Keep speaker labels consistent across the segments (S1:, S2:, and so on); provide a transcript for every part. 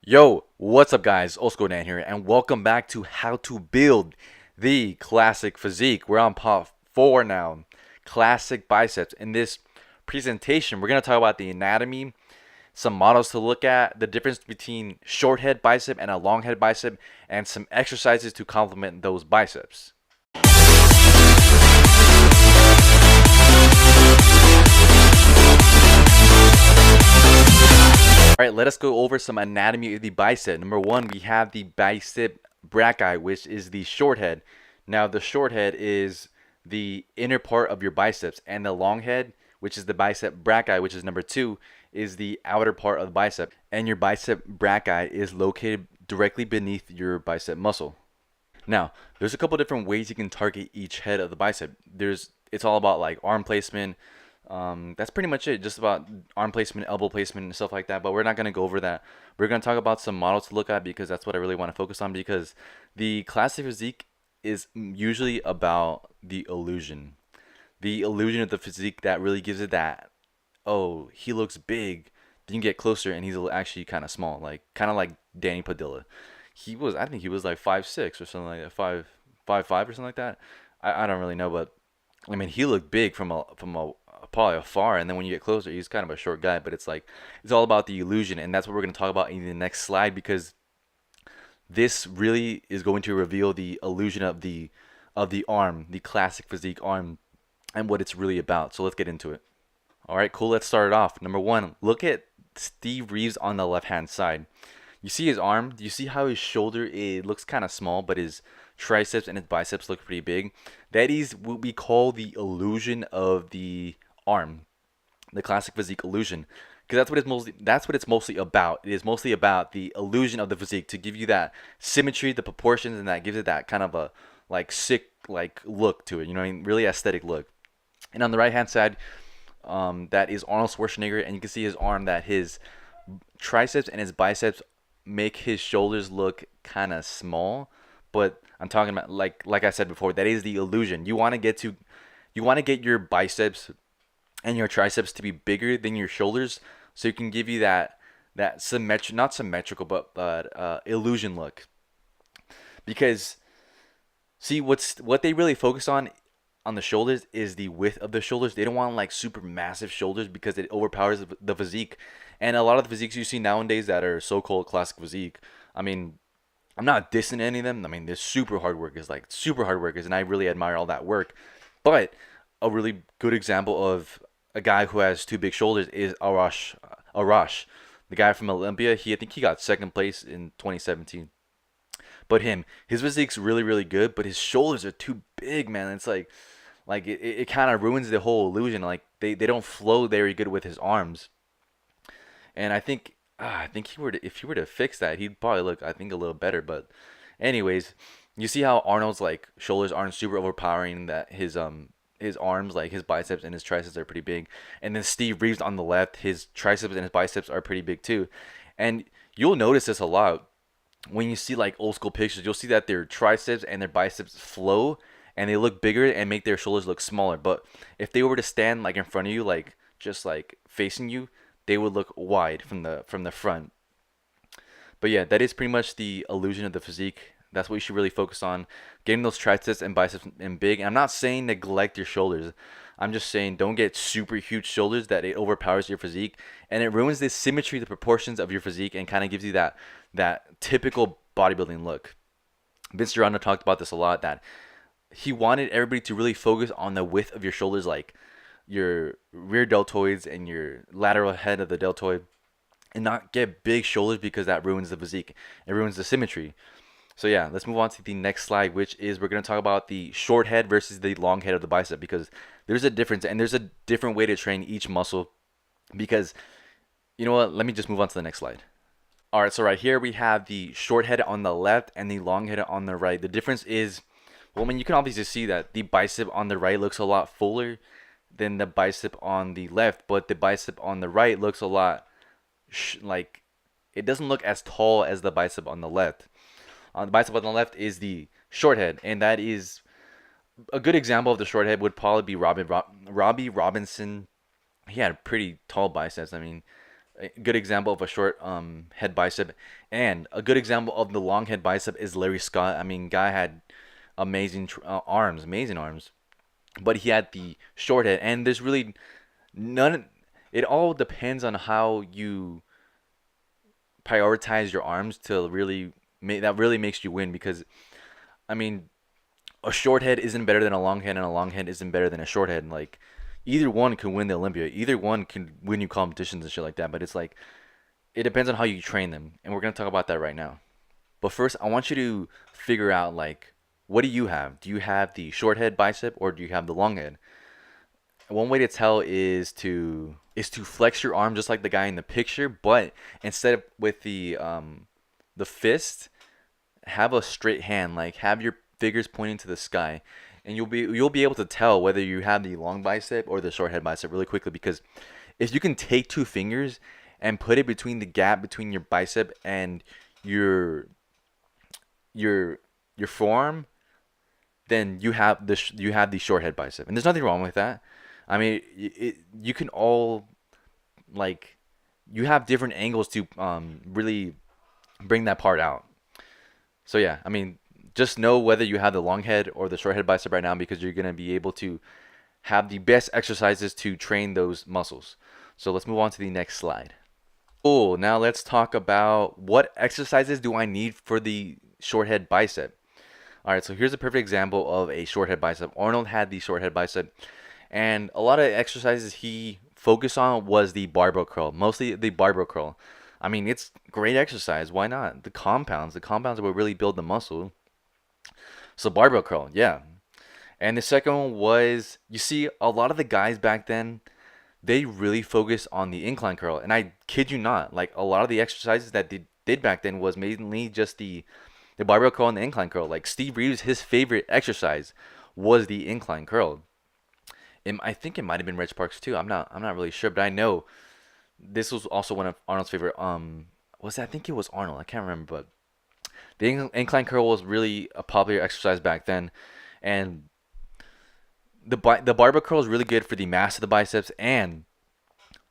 S1: Yo, what's up guys? Osko Dan here and welcome back to how to build the classic physique. We're on part 4 now. Classic biceps. In this presentation, we're going to talk about the anatomy, some models to look at, the difference between short head bicep and a long head bicep, and some exercises to complement those biceps. All right, let us go over some anatomy of the bicep. Number one, we have the bicep brachii, which is the short head. Now, the short head is the inner part of your biceps, and the long head, which is the bicep brachii, which is number two, is the outer part of the bicep. And your bicep brachii is located directly beneath your bicep muscle. Now, there's a couple different ways you can target each head of the bicep. It's all about like arm placement. That's pretty much it. Just about arm placement, elbow placement, and stuff like that. But we're not gonna go over that. We're gonna talk about some models to look at because that's what I really want to focus on. Because the classic physique is usually about the illusion of the physique that really gives it that. Oh, he looks big. Then you get closer and he's actually kind of small, like kind of like Danny Padilla. I think he was like 5'6" or something like that, 5'5" or something like that. I don't really know, but I mean he looked big from a probably afar, and then when you get closer, he's kind of a short guy. But it's like it's all about the illusion, and that's what we're gonna talk about in the next slide because this really is going to reveal the illusion of the arm, the classic physique arm, and what it's really about. So let's get into it. All right, cool. Let's start it off. Number one, look at Steve Reeves on the left hand side. You see his arm? You see how his shoulder it looks kind of small, but his triceps and his biceps look pretty big. That is what we call the illusion of the arm, the classic physique illusion, because that's what it's mostly about. It is mostly about the illusion of the physique to give you that symmetry, the proportions, and that gives it that kind of a like sick like look to it. You know, what I mean? Really aesthetic look. And on the right hand side, that is Arnold Schwarzenegger, and you can see his arm that his triceps and his biceps make his shoulders look kind of small. But I'm talking about like I said before, that is the illusion. You want to get your biceps and your triceps to be bigger than your shoulders, so you can give you that symmetric, not symmetrical, but illusion look. Because see, what they really focus on the shoulders is the width of the shoulders. They don't want like super massive shoulders because it overpowers the physique. And a lot of the physiques you see nowadays that are so-called classic physique, I mean, I'm not dissing any of them. I mean, they're super hard workers, like super hard workers, and I really admire all that work. But a really good example of a guy who has two big shoulders is Arash, the guy from Olympia. I think he got second place in 2017. But his physique's really, really good, but his shoulders are too big, man. It's like it kind of ruins the whole illusion. Like they don't flow very good with his arms. And I think if he were to fix that, he'd probably look I think a little better. But anyways, you see how Arnold's like shoulders aren't super overpowering. That his arms like his biceps and his triceps are pretty big. And then Steve Reeves on the left, his triceps and his biceps are pretty big too. And you'll notice this a lot when you see like old school pictures. You'll see that their triceps and their biceps flow and they look bigger and make their shoulders look smaller. But if they were to stand like in front of you, like just like facing you, they would look wide from the front. But yeah, that is pretty much the illusion of the physique. That's what you should really focus on, getting those triceps and biceps and big. And I'm not saying neglect your shoulders. I'm just saying don't get super huge shoulders that it overpowers your physique and it ruins the symmetry, the proportions of your physique, and kind of gives you that typical bodybuilding look. Vince Gironda talked about this a lot, that he wanted everybody to really focus on the width of your shoulders, like your rear deltoids and your lateral head of the deltoid, and not get big shoulders because that ruins the physique. It ruins the symmetry. So yeah, let's move on to the next slide, which is we're going to talk about the short head versus the long head of the bicep, because there's a difference and there's a different way to train each muscle. Because you know what? Let me just move on to the next slide. All right, so right here we have the short head on the left and the long head on the right. The difference is, well, I mean, you can obviously see that the bicep on the right looks a lot fuller than the bicep on the left, but the bicep on the right looks a lot like it doesn't look as tall as the bicep on the left. On the bicep on the left is the short head, and that is a good example of the short head would probably be Robbie Robinson. He had pretty tall biceps. I mean, A good example of a short head bicep, and a good example of the long head bicep is Larry Scott. I mean, guy had arms, amazing arms, but he had the short head, and there's really none. It all depends on how you prioritize your arms to really that really makes you win. Because I mean, a short head isn't better than a long head, and a long head isn't better than a short head. Like either one can win the Olympia, either one can win you competitions and shit like that. But it's like it depends on how you train them, and we're gonna talk about that right now. But first, I want you to figure out like what do you have? Do you have the short head bicep or do you have the long head? One way to tell is to flex your arm just like the guy in the picture, but instead of with the fist, have a straight hand, like have your fingers pointing to the sky, and you'll be able to tell whether you have the long bicep or the short head bicep really quickly. Because if you can take two fingers and put it between the gap between your bicep and your your your forearm, then you have the short head bicep, and there's nothing wrong with that. I mean, you can all like you have different angles to really bring that part out. So yeah, I mean, just know whether you have the long head or the short head bicep right now because you're gonna be able to have the best exercises to train those muscles. So let's move on to the next slide. Cool. Now let's talk about what exercises do I need for the short head bicep. All right, so here's a perfect example of a short head bicep. Arnold had the short head bicep, and a lot of exercises he focused on was the barbell curl, mostly the barbell curl. I mean, it's great exercise. Why not? The compounds will really build the muscle. So barbell curl, yeah. And the second one was, you see, a lot of the guys back then, they really focused on the incline curl. And I kid you not, like a lot of the exercises that they did back then was mainly just the barbell curl and the incline curl. Like Steve Reeves, his favorite exercise was the incline curl. I think it might have been Reg Parks too. I'm not really sure, but I know this was also one of Arnold's favorite. Was that, I think it was Arnold. I can't remember, but the incline curl was really a popular exercise back then, and the barbell curl is really good for the mass of the biceps, and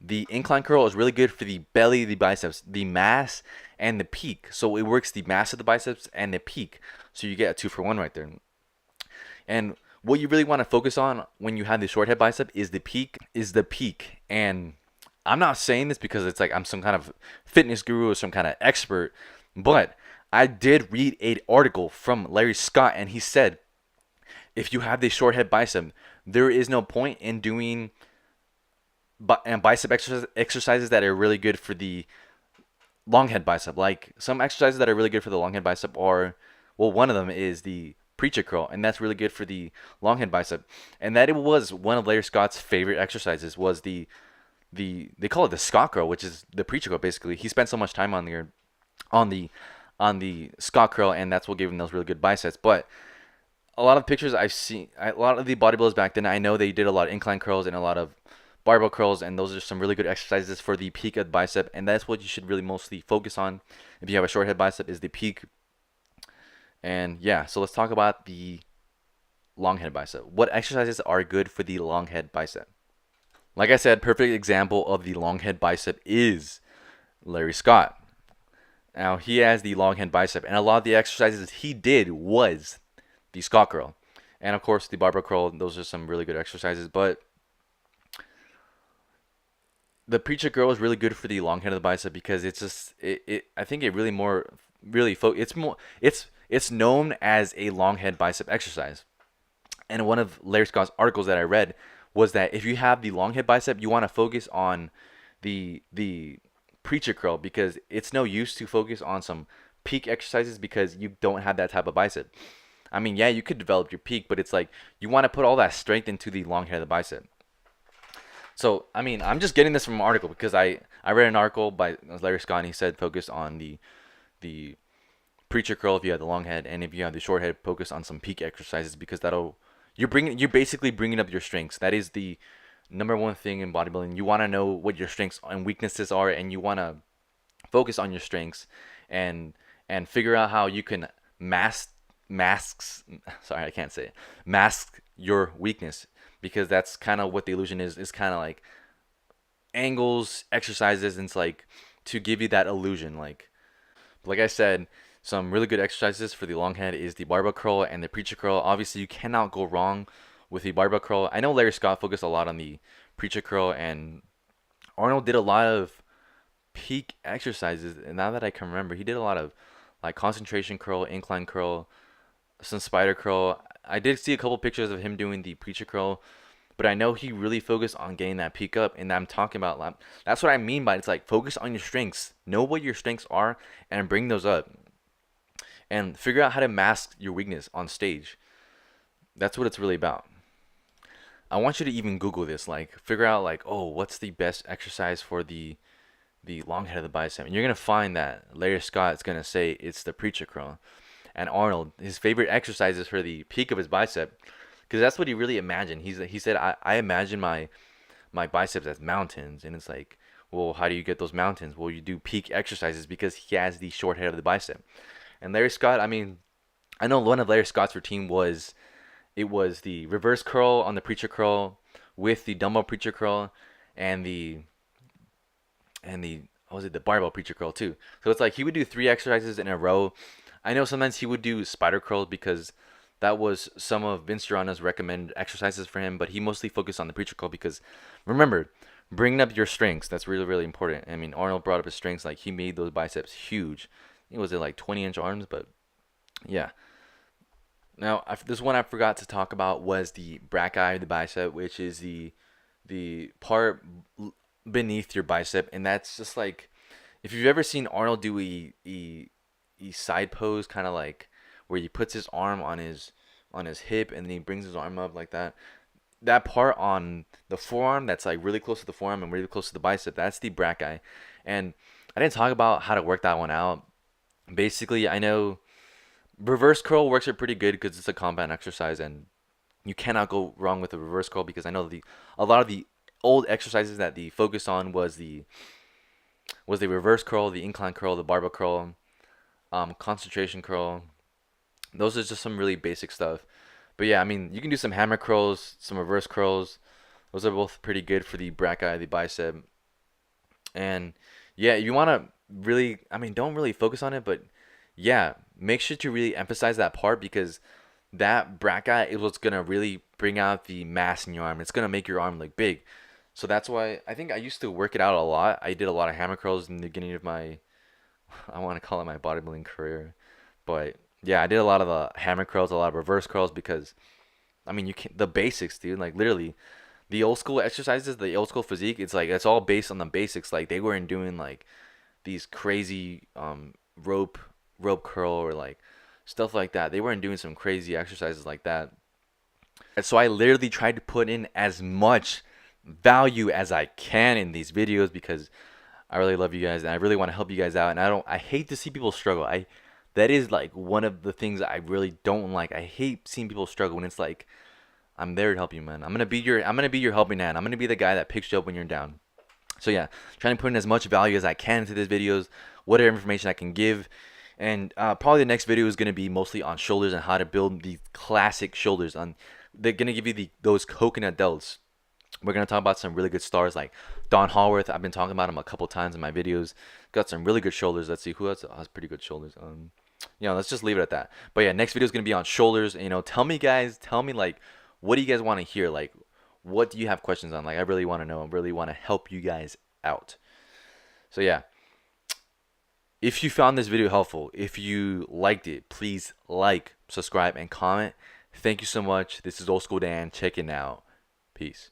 S1: the incline curl is really good for the belly of the biceps, the mass and the peak. So it works the mass of the biceps and the peak. So you get a 2-for-1 right there. And what you really want to focus on when you have the short head bicep is the peak, And I'm not saying this because it's like I'm some kind of fitness guru or some kind of expert, but I did read an article from Larry Scott, and he said if you have the short head bicep, there is no point in doing bicep exercises that are really good for the long head bicep. Like some exercises that are really good for the long head bicep are, well, one of them is the preacher curl, and that's really good for the long head bicep. And that it was one of Larry Scott's favorite exercises was they call it the Scott curl, which is the preacher curl basically. He spent so much time on the on the Scott curl, and that's what gave him those really good biceps. But a lot of pictures I've seen, a lot of the bodybuilders back then, I know they did a lot of incline curls and a lot of barbell curls, and those are some really good exercises for the peak of the bicep, and that's what you should really mostly focus on if you have a short head bicep is the peak. And yeah, so let's talk about the long head bicep. What exercises are good for the long head bicep? Like I said, perfect example of the long head bicep is Larry Scott. Now he has the long head bicep, and a lot of the exercises he did was the Scott curl, and of course the barbell curl. Those are some really good exercises, but the preacher curl is really good for the long head of the bicep because it's just I think it really more really it's more it's known as a long head bicep exercise. And one of Larry Scott's articles that I read was that if you have the long head bicep, you want to focus on the preacher curl because it's no use to focus on some peak exercises because you don't have that type of bicep. I mean, yeah, you could develop your peak, but it's like you want to put all that strength into the long head of the bicep. So, I mean, I'm just getting this from an article because I read an article by Larry Scott, and he said focus on the preacher curl if you have the long head, and if you have the short head, focus on some peak exercises because you're basically bringing up your strengths. That is the number one thing in bodybuilding. You want to know what your strengths and weaknesses are, and you want to focus on your strengths and figure out how you can masks sorry, I can't say it, mask your weakness, because that's kind of what the illusion is kind of like angles, exercises, and it's like to give you that illusion. Like I said, some really good exercises for the long head is the barbell curl and the preacher curl. Obviously, you cannot go wrong with the barbell curl. I know Larry Scott focused a lot on the preacher curl, and Arnold did a lot of peak exercises. And now that I can remember, he did a lot of like concentration curl, incline curl, some spider curl. I did see a couple pictures of him doing the preacher curl, but I know he really focused on getting that peak up, and I'm talking about that's what I mean by it's like focus on your strengths, know what your strengths are, and bring those up, and figure out how to mask your weakness on stage. That's what it's really about. I want you to even Google this, like figure out like, oh, what's the best exercise for the long head of the bicep, and you're gonna find that Larry Scott is gonna say it's the preacher curl, and Arnold his favorite exercises for the peak of his bicep, because that's what he really imagined. He said I imagine my biceps as mountains, and it's like, well, how do you get those mountains? Well, you do peak exercises because he has the short head of the bicep. And Larry Scott, I mean, I know one of Larry Scott's routine was it was the reverse curl on the preacher curl with the dumbbell preacher curl and the what was it, the barbell preacher curl too. So it's like he would do 3 exercises in a row. I know sometimes he would do spider curls because that was some of Vince Gironda's recommended exercises for him, but he mostly focused on the preacher curl because remember, bringing up your strengths, that's really, really important. I mean, Arnold brought up his strengths, like he made those biceps huge. It was it like 20-inch arms, but yeah. Now, this one I forgot to talk about was the brachii of the bicep, which is the part beneath your bicep, and that's just like if you've ever seen Arnold do a side pose, kind of like where he puts his arm on his hip and then he brings his arm up like that. That part on the forearm that's like really close to the forearm and really close to the bicep, that's the brachii. And I didn't talk about how to work that one out. Basically, I know reverse curl works are pretty good because it's a compound exercise and you cannot go wrong with a reverse curl because I know a lot of the old exercises that the focus on was the reverse curl, the incline curl, the barbell curl, concentration curl. Those are just some really basic stuff. But yeah, I mean, you can do some hammer curls, some reverse curls. Those are both pretty good for the brachii, the bicep. And yeah, you want to really, I mean, don't really focus on it, but yeah, make sure to really emphasize that part because that brachii is what's gonna really bring out the mass in your arm. It's gonna make your arm look big. So that's why I think I used to work it out a lot. I did a lot of hammer curls in the beginning of my, I want to call it my bodybuilding career, but yeah, I did a lot of the hammer curls, a lot of reverse curls because I mean, you can the basics, dude. Like literally, the old school exercises, the old school physique. It's like it's all based on the basics. Like they weren't doing like these crazy rope curl or like stuff like that. They weren't doing some crazy exercises like that. And so I literally tried to put in as much value as I can in these videos because I really love you guys and I really want to help you guys out. And I hate to see people struggle. That is like one of the things I really don't like. I hate seeing people struggle when it's like I'm there to help you, man. I'm gonna be your helping hand. I'm gonna be the guy that picks you up when you're down. So yeah, trying to put in as much value as I can into these videos, whatever information I can give. And probably the next video is gonna be mostly on shoulders and how to build the classic shoulders. They're gonna give you those coconut delts. We're gonna talk about some really good stars like Don Haworth. I've been talking about him a couple times in my videos. Got some really good shoulders. Let's see who has pretty good shoulders. Let's just leave it at that. But yeah, next video is gonna be on shoulders. Tell me guys, like, what do you guys want to hear? Like, what do you have questions on? Like, I really want to know. I really want to help you guys out. So yeah, if you found this video helpful, if you liked it, please like, subscribe, and comment. Thank you so much. This is Old School Dan checking out. Peace.